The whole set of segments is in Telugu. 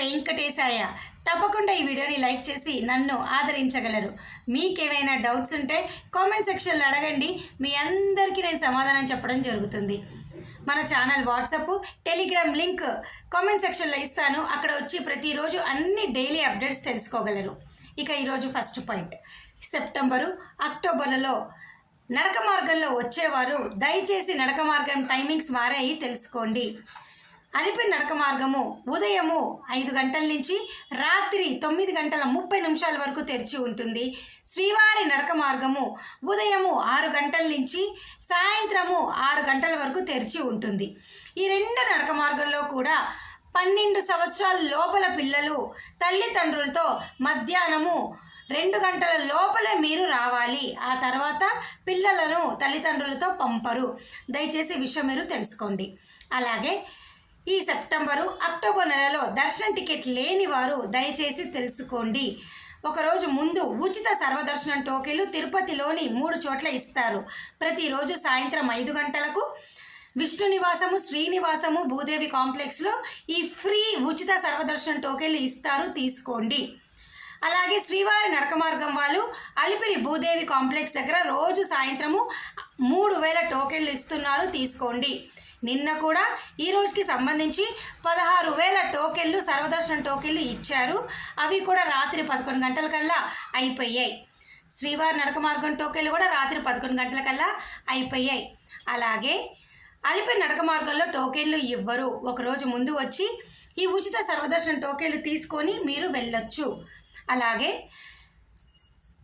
వెంకటేశాయ. తప్పకుండా ఈ వీడియోని లైక్ చేసి నన్ను ఆదరించగలరు. మీకేమైనా డౌట్స్ ఉంటే కామెంట్ సెక్షన్లో అడగండి. మీ అందరికీ నేను సమాధానం చెప్పడం జరుగుతుంది. మన channel WhatsApp, Telegram link comment సెక్షన్లో ఇస్తాను. అక్కడ వచ్చి ప్రతిరోజు అన్ని డైలీ అప్డేట్స్ తెలుసుకోగలరు. ఇక ఈరోజు ఫస్ట్ పాయింట్, సెప్టెంబరు, అక్టోబర్లలో నడక మార్గంలో వచ్చేవారు దయచేసి నడక మార్గం టైమింగ్స్ మారాయి తెలుసుకోండి. అలిపిరి నడక మార్గము ఉదయము 5 గంటల నుంచి రాత్రి 9:30 వరకు తెరిచి ఉంటుంది. శ్రీవారి నడక మార్గము ఉదయము 6 గంటల నుంచి సాయంత్రము 6 గంటల వరకు తెరిచి ఉంటుంది. ఈ రెండు నడక మార్గంలో కూడా 12 సంవత్సరాల లోపల పిల్లలు తల్లిదండ్రులతో మధ్యాహ్నము 2 గంటల లోపలే మీరు రావాలి. ఆ తర్వాత పిల్లలను తల్లిదండ్రులతో పంపరు. దయచేసి విషయం మీరు తెలుసుకోండి. అలాగే ఈ సెప్టెంబరు, అక్టోబర్ నెలలో దర్శనం టికెట్ లేని వారు దయచేసి తెలుసుకోండి. ఒకరోజు ముందు ఉచిత సర్వదర్శనం టోకెన్లు తిరుపతిలోని 3 చోట్ల ఇస్తారు. ప్రతిరోజు సాయంత్రం 5 గంటలకు విష్ణు నివాసము, శ్రీనివాసము, భూదేవి కాంప్లెక్స్లో ఈ ఫ్రీ ఉచిత సర్వదర్శనం టోకెన్లు ఇస్తారు, తీసుకోండి. అలాగే శ్రీవారి నడక మార్గం వాళ్ళు అలిపిరి భూదేవి కాంప్లెక్స్ దగ్గర రోజు సాయంత్రము 3000 టోకెన్లు ఇస్తున్నారు, తీసుకోండి. నిన్న కూడా ఈ రోజుకి సంబంధించి 16,000 టోకెన్లు సర్వదర్శనం టోకెన్లు ఇచ్చారు. అవి కూడా రాత్రి 11 గంటలకల్లా అయిపోయాయి. శ్రీవారి నడక మార్గం టోకెన్లు కూడా రాత్రి 11 గంటలకల్లా అయిపోయాయి. అలాగే అలిపిరి నడక మార్గంలో టోకెన్లు ఇవ్వరు. ఒకరోజు ముందు వచ్చి ఈ ఉచిత సర్వదర్శనం టోకెన్లు తీసుకొని మీరు వెళ్ళొచ్చు. అలాగే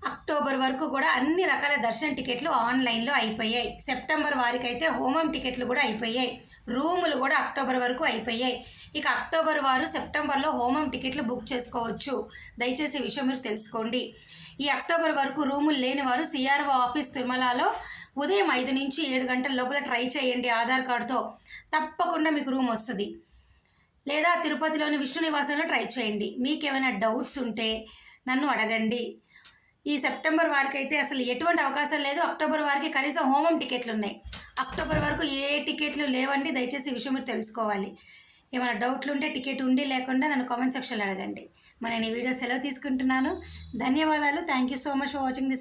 అక్టోబర్ వరకు కూడా అన్ని రకాల దర్శన టికెట్లు ఆన్లైన్లో అయిపోయాయి. సెప్టెంబర్ వారికి అయితే హోమం టికెట్లు కూడా అయిపోయాయి. రూములు కూడా అక్టోబర్ వరకు అయిపోయాయి. ఇక అక్టోబర్ వారు సెప్టెంబర్లో హోమం టికెట్లు బుక్ చేసుకోవచ్చు. దయచేసి ఈ విషయం మీరు తెలుసుకోండి. ఈ అక్టోబర్ వరకు రూములు లేని వారు సిఆర్ఓ ఆఫీస్ తిరుమలలో ఉదయం 5 నుంచి 7 గంటల లోపల ట్రై చేయండి. ఆధార్ కార్డుతో తప్పకుండా మీకు రూమ్ వస్తుంది. లేదా తిరుపతిలోని విష్ణు నివాసంలో ట్రై చేయండి. మీకు ఏమైనా డౌట్స్ ఉంటే నన్ను అడగండి. ఈ సెప్టెంబర్ వారికి అయితే అసలు ఎటువంటి అవకాశం లేదు. అక్టోబర్ వారికి కనీసం హోమం టికెట్లు ఉన్నాయి. అక్టోబర్ వరకు ఏ టికెట్లు లేవండి. దయచేసి ఈ విషయం మీరు తెలుసుకోవాలి. ఏమైనా డౌట్లు ఉంటే టికెట్ ఉండి లేకుండా నన్ను కామెంట్ సెక్షన్లో అడగండి. నేను ఈ వీడియో సెలవు తీసుకుంటున్నాను. ధన్యవాదాలు. Thank you so much for watching this.